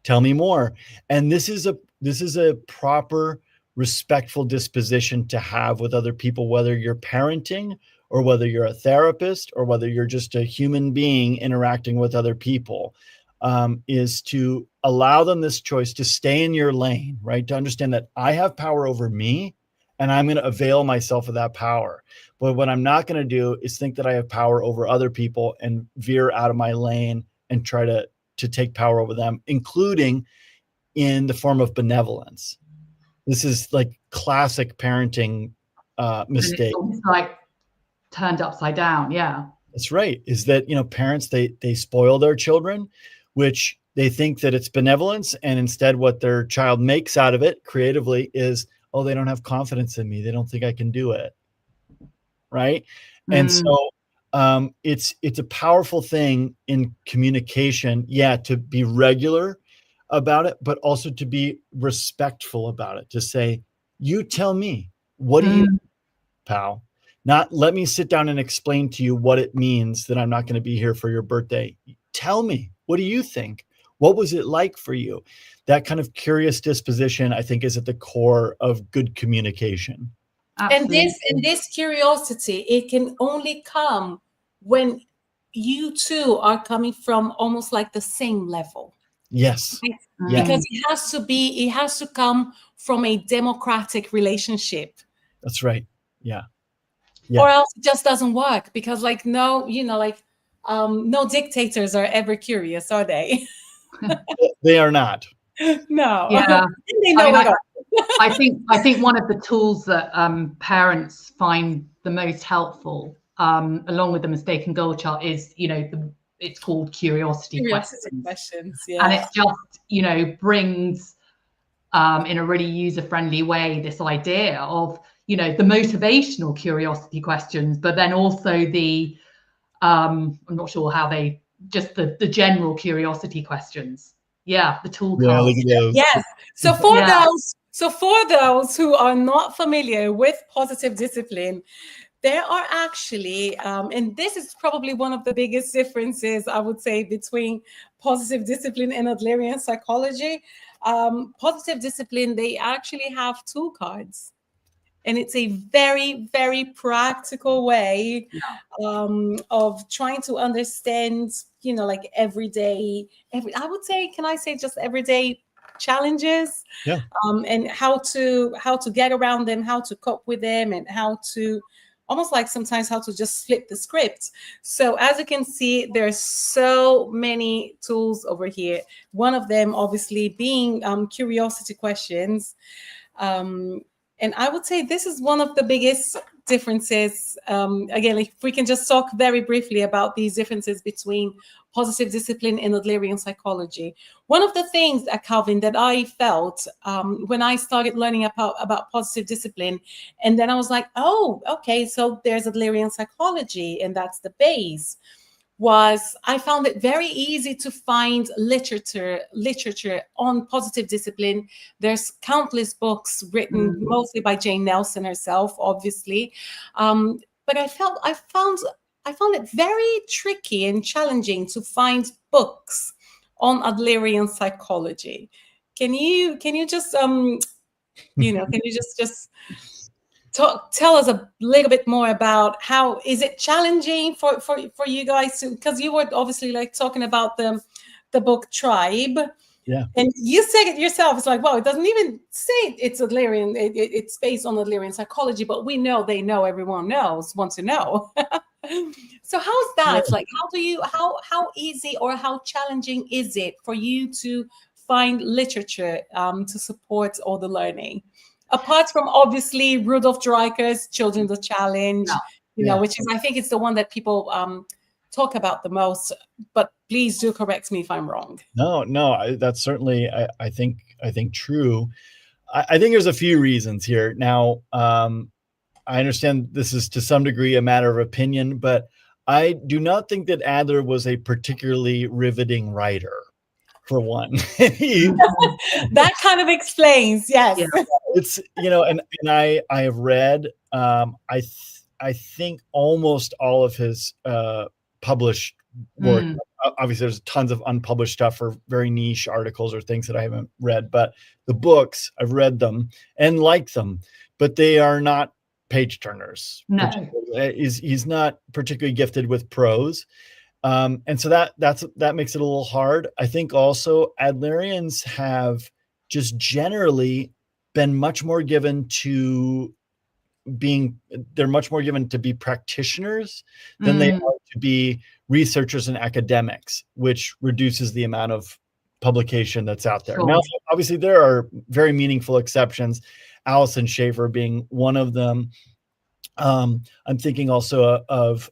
Tell me more. And this is a proper, respectful disposition to have with other people, whether you're parenting or whether you're a therapist or whether you're just a human being interacting with other people, is to allow them this choice to stay in your lane, right? To understand that I have power over me and I'm going to avail myself of that power. But what I'm not going to do is think that I have power over other people and veer out of my lane and try to take power over them, including in the form of benevolence. This is like classic parenting mistake. It's like turned upside down. Yeah. That's right. Is that, parents, they spoil their children, which they think that it's benevolence. And instead what their child makes out of it creatively is, oh, they don't have confidence in me. They don't think I can do it. Right. And so it's a powerful thing in communication. Yeah. To be regular about it, but also to be respectful about it, to say, you tell me, what do you, pal? Not let me sit down and explain to you what it means that I'm not going to be here for your birthday. Tell me, what do you think? What was it like for you? That kind of curious disposition, I think, is at the core of good communication. Absolutely. And this curiosity, it can only come when you two are coming from almost like the same level. Yes. Because it has to come from a democratic relationship. That's right. Yeah. Or else it just doesn't work, because no dictators are ever curious, are they? They are not. No. Yeah. They know I think one of the tools that parents find the most helpful along with the mistaken goal chart, is, it's called curiosity questions. Yeah. And it just, brings in a really user-friendly way this idea of, the motivational curiosity questions, but then also the, I'm not sure how they, just the general curiosity questions. Yeah, the tool Yeah, cards. look at those. Yes. So for those who are not familiar with positive discipline, there are actually, and this is probably one of the biggest differences, I would say, between positive discipline and Adlerian psychology. Positive discipline, they actually have tool cards. And it's a very, very practical way of trying to understand, like everyday, I would say, can I say just everyday challenges? Yeah. And how to get around them, how to cope with them, and how to almost like sometimes how to just flip the script. So as you can see, there's so many tools over here. One of them obviously being curiosity questions. And I would say this is one of the biggest differences. Again, if we can just talk very briefly about these differences between positive discipline and Adlerian psychology. One of the things, Calvin, that I felt when I started learning about positive discipline, and then I was like, oh, okay, so there's Adlerian psychology, and that's the base, was I found it very easy to find literature on positive discipline. There's countless books written mostly by Jane Nelson herself, obviously. But I found it very tricky and challenging to find books on Adlerian psychology. Can you just can you just tell us a little bit more about how is it challenging for you guys to, because you were obviously like talking about the book Tribe. Yeah. And you said it yourself. It's like, well, it doesn't even say it's Adlerian. It's based on Adlerian psychology, but we know everyone wants to know. So how's that? Yeah. Like, how easy or how challenging is it for you to find literature to support all the learning? Apart from obviously Rudolf Dreiker's Children's the Challenge, which is, I think it's the one that people talk about the most, but please do correct me if I'm wrong. No, that's certainly, I think true. I think there's a few reasons here. Now, I understand this is to some degree a matter of opinion, but I do not think that Adler was a particularly riveting writer, for one. That kind of explains, yes. Yeah. It's, and I have read, I think almost all of his published work. Obviously, there's tons of unpublished stuff or very niche articles or things that I haven't read, but the books, I've read them and like them, but they are not page turners. No. He's not particularly gifted with prose. And so that makes it a little hard. I think also Adlerians have just generally been much more given to they're much more given to be practitioners than they are to be researchers and academics, which reduces the amount of publication that's out there. Sure. Now, obviously, there are very meaningful exceptions, Alison Schaefer being one of them. I'm thinking also of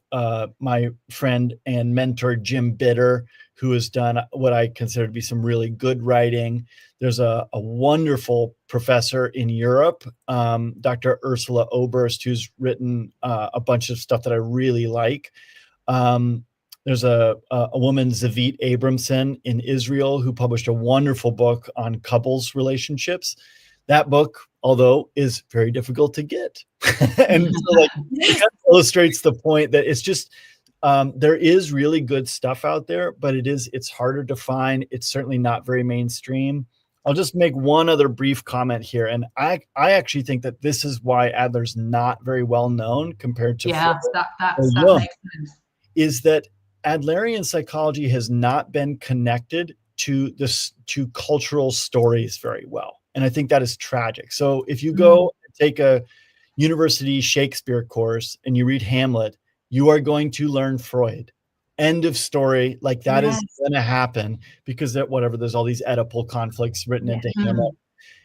my friend and mentor, Jim Bitter, who has done what I consider to be some really good writing. There's a wonderful professor in Europe, Dr. Ursula Oberst, who's written a bunch of stuff that I really like. There's a woman, Zavit Abramson, in Israel, who published a wonderful book on couples relationships. That book, although, is very difficult to get. And so, it kind of illustrates the point that it's just, there is really good stuff out there, but it's harder to find. It's certainly not very mainstream. I'll just make one other brief comment here. And I actually think that this is why Adler's not very well known compared to that makes sense. Is that Adlerian psychology has not been connected to cultural stories very well. And I think that is tragic. So if you go and take a university Shakespeare course and you read Hamlet, you are going to learn Freud. End of story. Like that is going to happen because there's all these Oedipal conflicts written into Hamlet.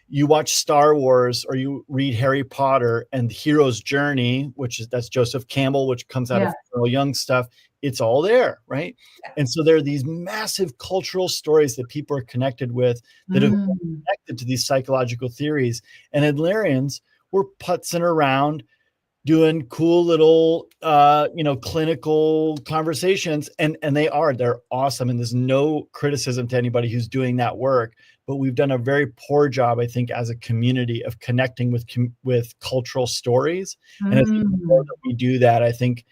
you watch Star Wars or you read Harry Potter and the hero's journey, that's Joseph Campbell, which comes out of Carl Jung stuff. It's all there, right? And so there are these massive cultural stories that people are connected with that have been connected to these psychological theories. And Adlerians were putzing around doing cool little, clinical conversations. And they're awesome. And there's no criticism to anybody who's doing that work. But we've done a very poor job, I think, as a community of connecting with cultural stories. And I think the more that we do that, I think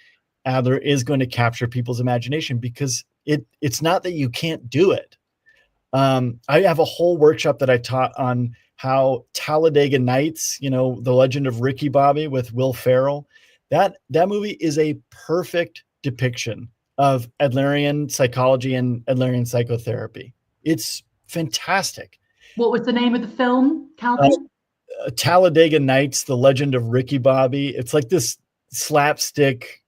Adler is going to capture people's imagination, because it's not that you can't do it. I have a whole workshop that I taught on how Talladega Nights, The Legend of Ricky Bobby with Will Ferrell, that movie is a perfect depiction of Adlerian psychology and Adlerian psychotherapy. It's fantastic. What was the name of the film, Calvin? Talladega Nights, The Legend of Ricky Bobby. It's like this slapstick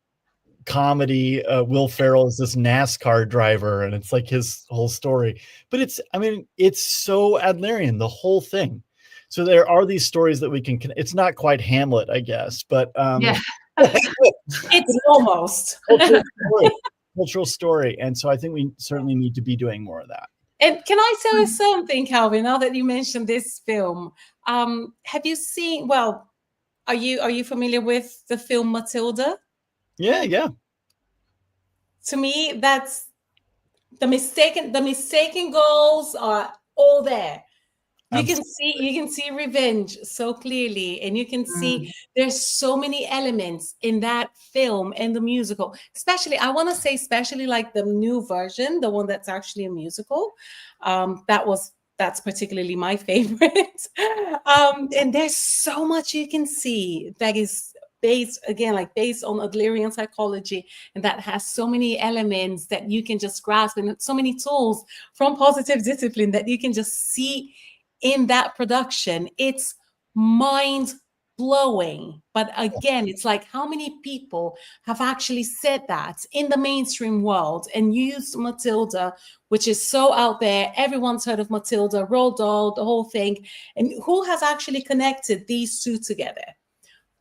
comedy. Will Ferrell is this NASCAR driver, and it's like his whole story. But it's so Adlerian, the whole thing. So there are these stories that we can. It's not quite Hamlet, I guess, but it's almost cultural story. And so I think we certainly need to be doing more of that. And can I tell you something, Calvin? Now that you mentioned this film, have you seen? Well, are you familiar with the film Matilda? Yeah. To me, that's the mistaken goals are all there. You can see revenge so clearly, and you can see there's so many elements in that film and the musical. Especially like the new version, the one that's actually a musical. That's particularly my favorite. And there's so much you can see that is based on Adlerian psychology, and that has so many elements that you can just grasp, and so many tools from positive discipline that you can just see in that production. It's mind blowing. But again, it's like, how many people have actually said that in the mainstream world and used Matilda, which is so out there. Everyone's heard of Matilda, Roald Dahl, the whole thing. And who has actually connected these two together?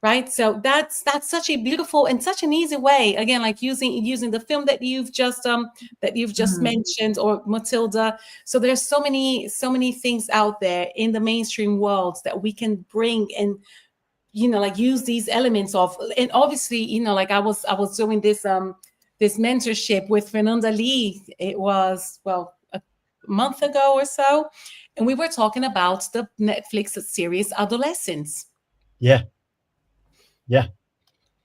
Right. So that's such a beautiful and such an easy way, again, like using the film that you've just mentioned, or Matilda. So there's so many things out there in the mainstream world that we can bring and, use these elements of. And obviously, like I was doing this mentorship with Fernanda Lee. It was, a month ago or so. And we were talking about the Netflix series Adolescence. Yeah.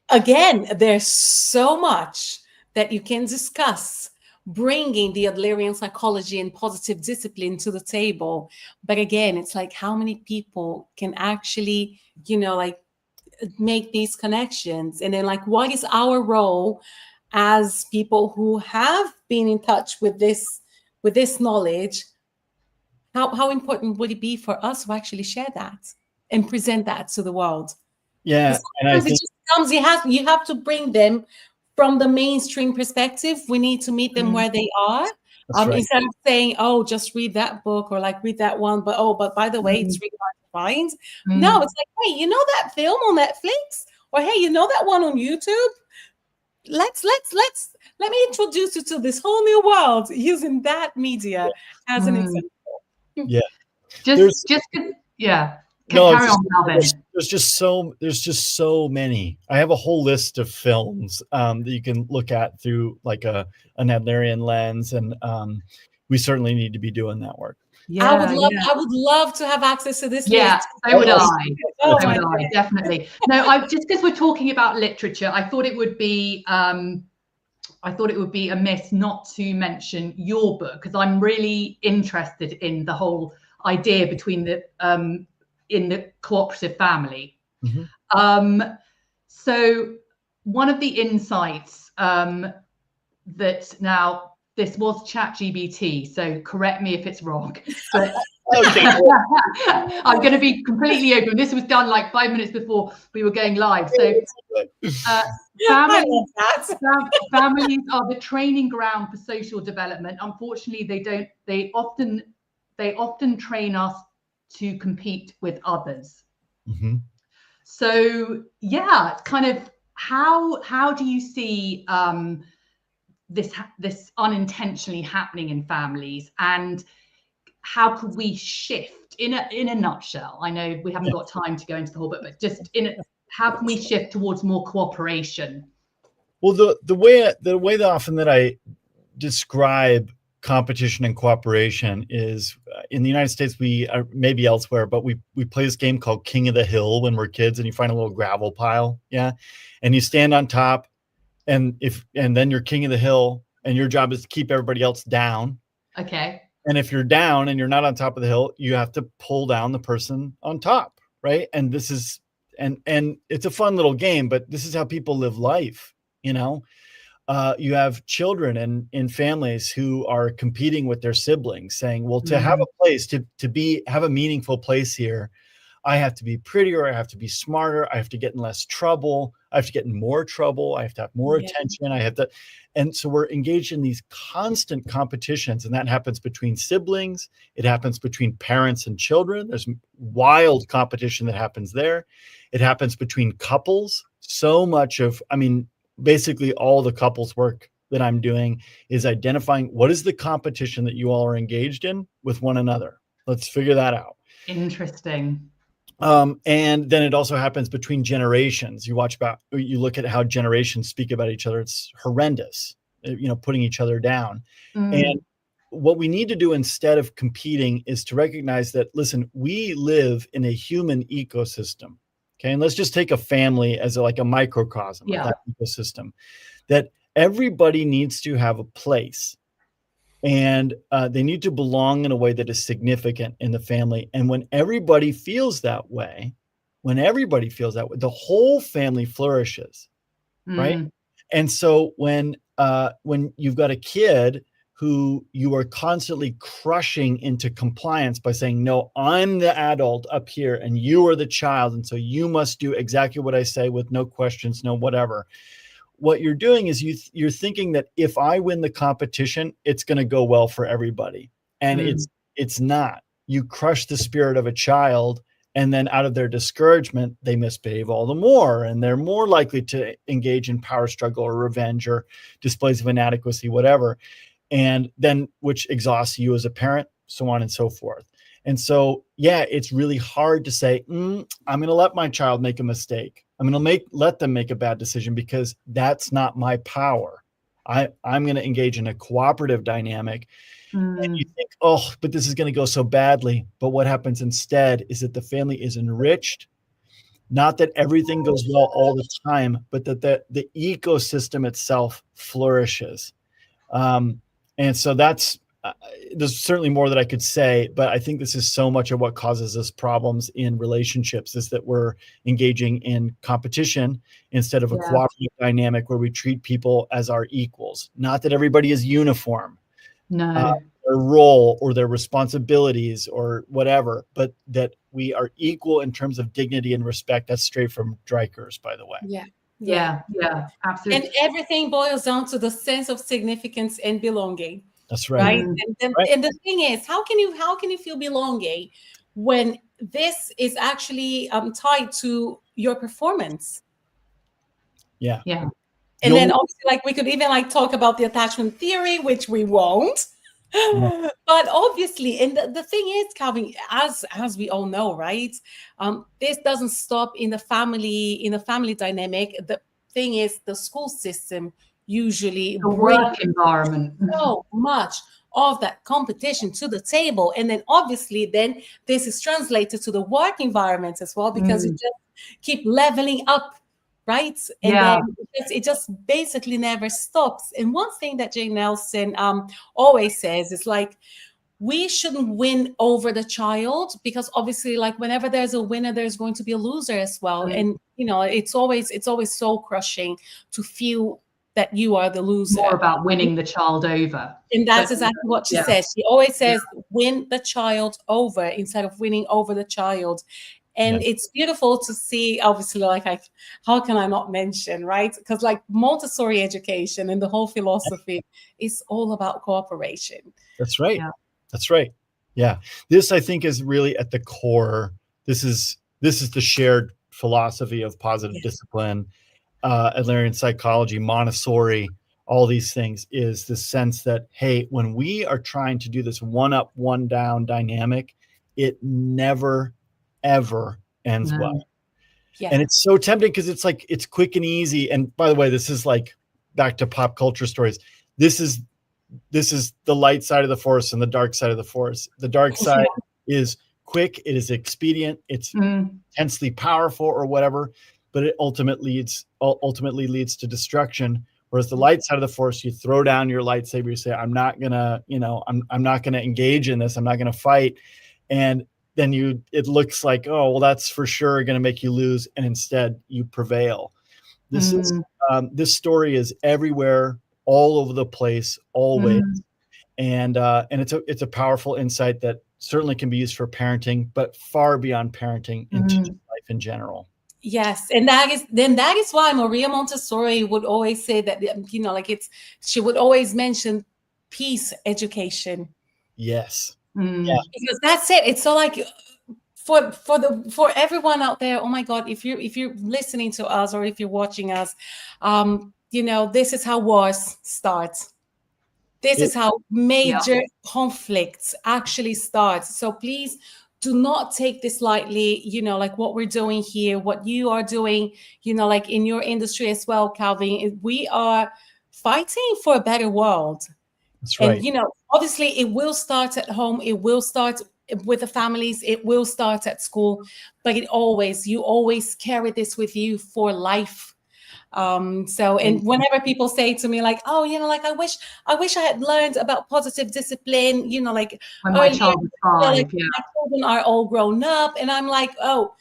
Again, there's so much that you can discuss, bringing the Adlerian psychology and positive discipline to the table. But again, it's like, how many people can actually, make these connections? And then, like, what is our role as people who have been in touch with this knowledge? How important would it be for us to actually share that and present that to the world? Yeah, and I think it just comes. You have to bring them from the mainstream perspective. We need to meet them where they are. Right. Instead of saying, "Oh, just read that book," or like read that one, but by the way, it's really hard to find. No, it's like, hey, you know that film on Netflix, or hey, you know that one on YouTube. Let me introduce you to this whole new world using that media as an example. Yeah, Carry on, Calvin. There's just so many. I have a whole list of films that you can look at through like an Adlerian lens, and we certainly need to be doing that work. Yeah, I would love to have access to this list. So would I. Definitely. No, just because we're talking about literature, I thought it would be amiss not to mention your book, because I'm really interested in the whole idea between in the cooperative family. So one of the insights that, now this was ChatGPT, so correct me if it's wrong, but I'm going to be completely open. This was done like 5 minutes before we were going live. So families are the training ground for social development. Unfortunately, they often train us to compete with others. Mm-hmm. So yeah, kind of how do you see this unintentionally happening in families, and how could we shift in a nutshell? I know we haven't got time to go into the whole bit, but just how can we shift towards more cooperation? Well, the way that often that I describe competition and cooperation is in the United States, we are maybe elsewhere, but we play this game called King of the Hill when we're kids, and you find a little gravel pile, and you stand on top, and then you're king of the hill, and your job is to keep everybody else down. Okay. And if you're down and you're not on top of the hill, you have to pull down the person on top, right? And this is and it's a fun little game, but this is how people live life, You have children in families who are competing with their siblings, saying, well, to have a place, to have a meaningful place here, I have to be prettier, I have to be smarter, I have to get in less trouble, I have to get in more trouble, I have to have more attention, and so we're engaged in these constant competitions, and that happens between siblings, it happens between parents and children. There's wild competition that happens there. It happens between couples. So much of, basically all the couples work that I'm doing is identifying what is the competition that you all are engaged in with one another. Let's figure that out. Interesting. And then it also happens between generations. You look at how generations speak about each other. It's horrendous, putting each other down. And what we need to do instead of competing is to recognize that, listen, we live in a human ecosystem. Okay. And let's just take a family as like a microcosm of that ecosystem, that everybody needs to have a place. And they need to belong in a way that is significant in the family. And when everybody feels that way, the whole family flourishes, right? And so when you've got a kid who you are constantly crushing into compliance by saying, no, I'm the adult up here and you are the child, and so you must do exactly what I say with no questions, no whatever. What you're doing is you're thinking that if I win the competition, it's going to go well for everybody. And it's not. You crush the spirit of a child, and then out of their discouragement, they misbehave all the more. And they're more likely to engage in power struggle or revenge or displays of inadequacy, whatever. And then which exhausts you as a parent, so on and so forth. And so, it's really hard to say, I'm going to let my child make a mistake. I'm going to let them make a bad decision because that's not my power. I'm going to engage in a cooperative dynamic. And you think, but this is going to go so badly. But what happens instead is that the family is enriched. Not that everything goes well all the time, but that the ecosystem itself flourishes. And so there's certainly more that I could say, but I think this is so much of what causes us problems in relationships, is that we're engaging in competition instead of a cooperative dynamic where we treat people as our equals. Not that everybody is uniform, their role or their responsibilities or whatever, but that we are equal in terms of dignity and respect. That's straight from Dreikers, by the way. Yeah, absolutely. And everything boils down to the sense of significance and belonging. That's right. Right. And the thing is, how can you feel belonging when this is actually tied to your performance? Yeah. And then obviously, we could even talk about the attachment theory, which we won't. But obviously, and the thing is, Calvin, as we all know, right? This doesn't stop in the family dynamic. The thing is, the school system usually the work environment, so much of that competition to the table, and then obviously, then this is translated to the work environment as well, because you just keep leveling up. Right. And then it just basically never stops. And one thing that Jane Nelson always says is we shouldn't win over the child, because obviously whenever there's a winner, there's going to be a loser as well. And, it's always so crushing to feel that you are the loser. More about winning the child over. And that's exactly what she says. She always says, win the child over instead of winning over the child. And it's beautiful to see, obviously, how can I not mention, right? Because Montessori education and the whole philosophy is all about cooperation. That's right. That's right. Yeah. This, I think, is really at the core. This is the shared philosophy of positive discipline, Adlerian psychology, Montessori, all these things, is the sense that, hey, when we are trying to do this one up, one down dynamic, it never, ever ends well. Yeah. And it's so tempting because it's like, it's quick and easy. And by the way, this is like back to pop culture stories. This is the light side of the force and the dark side of the force. The dark side is quick, it is expedient, it's intensely powerful or whatever, but it ultimately leads to destruction. Whereas the light side of the force, you throw down your lightsaber, you say, I'm not gonna, I'm not gonna engage in this, I'm not gonna fight. And then it looks like, oh, well, that's for sure gonna make you lose, and instead you prevail. This is this story is everywhere, all over the place, always. And it's a powerful insight that certainly can be used for parenting, but far beyond parenting into life in general. Yes, and that is why Maria Montessori would always say that, she would always mention peace education. Yes. Yeah. Because that's it. It's so like for everyone out there, oh my God, if you're listening to us or if you're watching us, this is how wars start. This is how major conflicts actually start. So please do not take this lightly, like what we're doing here, what you are doing, like in your industry as well, Calvin. We are fighting for a better world. That's right. And, obviously it will start at home. It will start with the families. It will start at school, but you always carry this with you for life. And whenever people say to me like, oh, like, I wish I had learned about positive discipline, like when my child was 5, my children are all grown up, and I'm like, oh,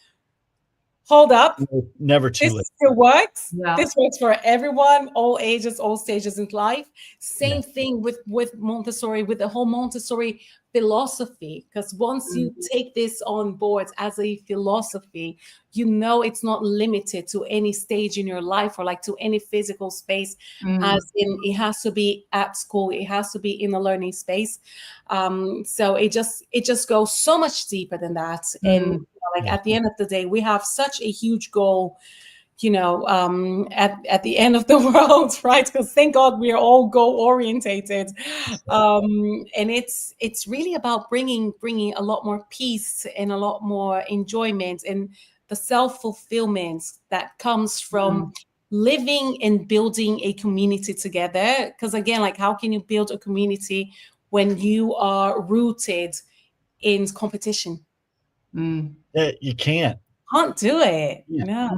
hold up. Never too late. This still works. Yeah. This works for everyone, all ages, all stages in life. Same thing with Montessori, with the whole Montessori philosophy. Because once you take this on board as a philosophy, it's not limited to any stage in your life or like to any physical space. As in, it has to be at school, it has to be in a learning space. So it just goes so much deeper than that. And at the end of the day, we have such a huge goal, at the end of the world, right? Because thank God we are all goal orientated. And it's really about bringing a lot more peace and a lot more enjoyment and the self-fulfillment that comes from living and building a community together. Because again, like, how can you build a community when you are rooted in competition? You can't do it. Yeah,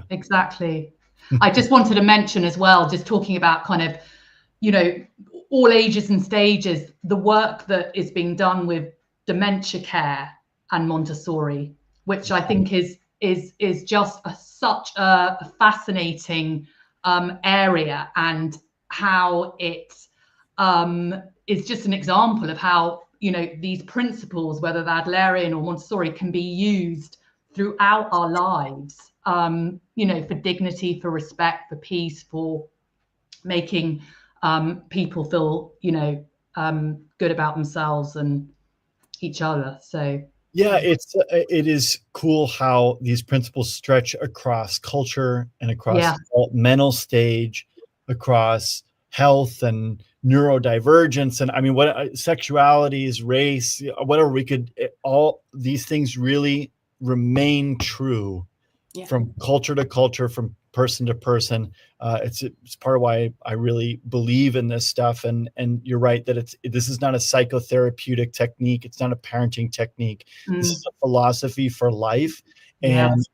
exactly. I just wanted to mention as well, just talking about kind of, all ages and stages, the work that is being done with dementia care and Montessori, which I think is just such a fascinating area, and how it is just an example of how these principles, whether they're Adlerian or Montessori, can be used throughout our lives, for dignity, for respect, for peace, for making people feel, good about themselves and each other. So yeah, it is cool how these principles stretch across culture and across mental stage, across health and neurodivergence, and I mean, what sexualities, race, whatever, all these things really remain true from culture to culture, from person to person. It's part of why I really believe in this stuff. And you're right that this is not a psychotherapeutic technique. It's not a parenting technique. This is a philosophy for life, and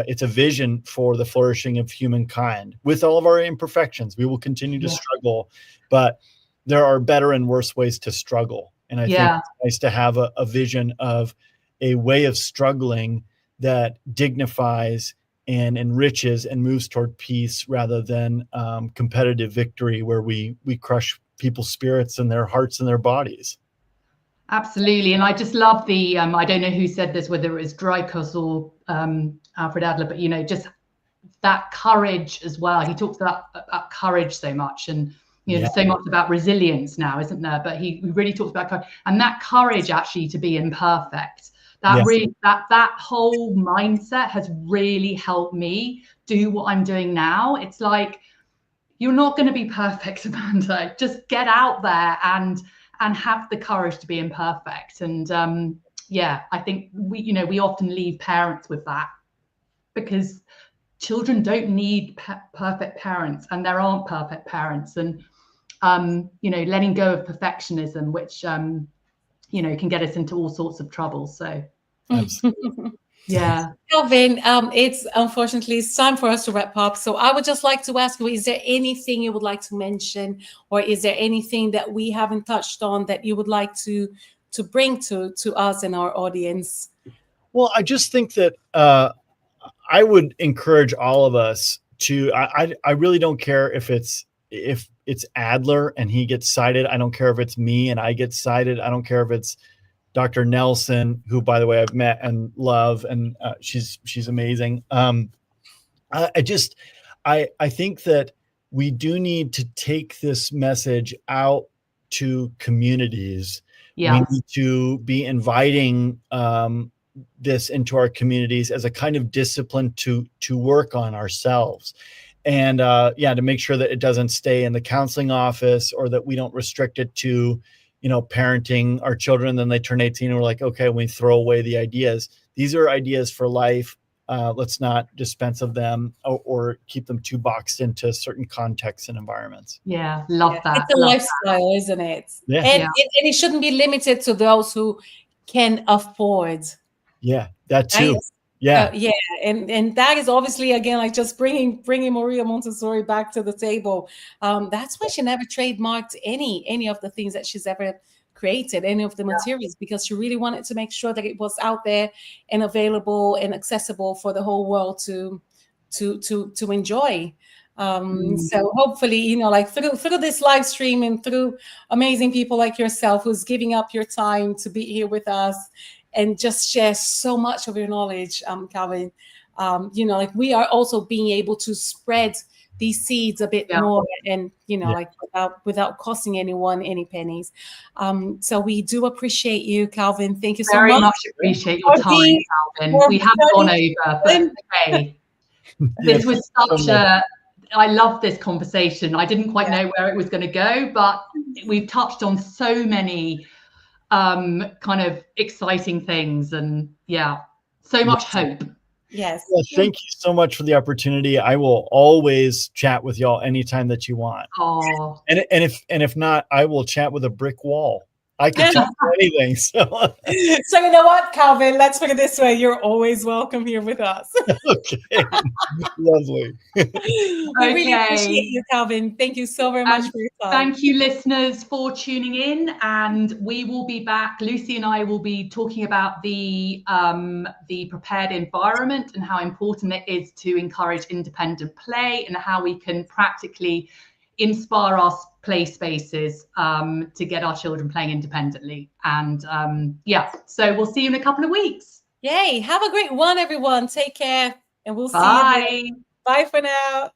it's a vision for the flourishing of humankind. With all of our imperfections, we will continue to struggle, but there are better and worse ways to struggle. And I think it's nice to have a vision of a way of struggling that dignifies and enriches and moves toward peace, rather than competitive victory, where we crush people's spirits and their hearts and their bodies. Absolutely. And I just love the, I don't know who said this, whether it was Dreykus or Alfred Adler, but, just that courage as well. He talks about courage so much. And, There's so much about resilience now, isn't there? But he really talks about courage, and that courage actually to be imperfect. That really, that whole mindset has really helped me do what I'm doing now. It's like, you're not going to be perfect, Amanda. Just get out there and have the courage to be imperfect. And I think we often leave parents with that, because children don't need perfect parents, and there aren't perfect parents. And letting go of perfectionism, which can get us into all sorts of trouble. So yeah. Calvin, it's unfortunately it's time for us to wrap up. So I would just like to ask you, is there anything you would like to mention, or is there anything that we haven't touched on that you would like to bring to us and our audience? Well, I just think that I would encourage all of us to, I really don't care if it's Adler and he gets cited. I don't care if it's me and I get cited. I don't care if it's Dr. Nelson, who, by the way, I've met and love, and she's amazing. I think that we do need to take this message out to communities. We need to be inviting this into our communities as a kind of discipline to work on ourselves. And to make sure that it doesn't stay in the counseling office, or that we don't restrict it to, parenting our children. Then they turn 18 and we're like, okay, we throw away the ideas. These are ideas for life. Let's not dispense of them or keep them too boxed into certain contexts and environments. Yeah, love that. It's a lifestyle, isn't it? Yeah. And it shouldn't be limited to those who can afford. Yeah, that too. Right? And that is obviously, again, like just bringing Maria Montessori back to the table. That's why she never trademarked any of the things that she's ever created, any of the materials, because she really wanted to make sure that it was out there and available and accessible for the whole world to enjoy. So hopefully, like through this live stream and through amazing people like yourself, who's giving up your time to be here with us and just share so much of your knowledge, Calvin, like we are also being able to spread these seeds a bit more, and like without costing anyone any pennies. So we do appreciate you, Calvin. Thank you so much. Very much appreciate your time, Calvin. We have gone over, but okay. This was such I love this conversation. I didn't quite know where it was going to go, but we've touched on so many kind of exciting things, and so much hope. Yes. Well, thank you so much for the opportunity. I will always chat with y'all anytime that you want. Oh. And if not, I will chat with a brick wall. I can talk about anything. So you know what, Calvin? Let's put it this way: you're always welcome here with us. Okay, lovely. We really appreciate you, Calvin. Thank you so very much for your time. Thank you, listeners, for tuning in. And we will be back. Lucy and I will be talking about the prepared environment and how important it is to encourage independent play, and how we can practically inspire our play spaces to get our children playing independently. And so we'll see you in a couple of weeks. Yay. Have a great one, everyone. Take care, and we'll see you. Bye. Bye for now.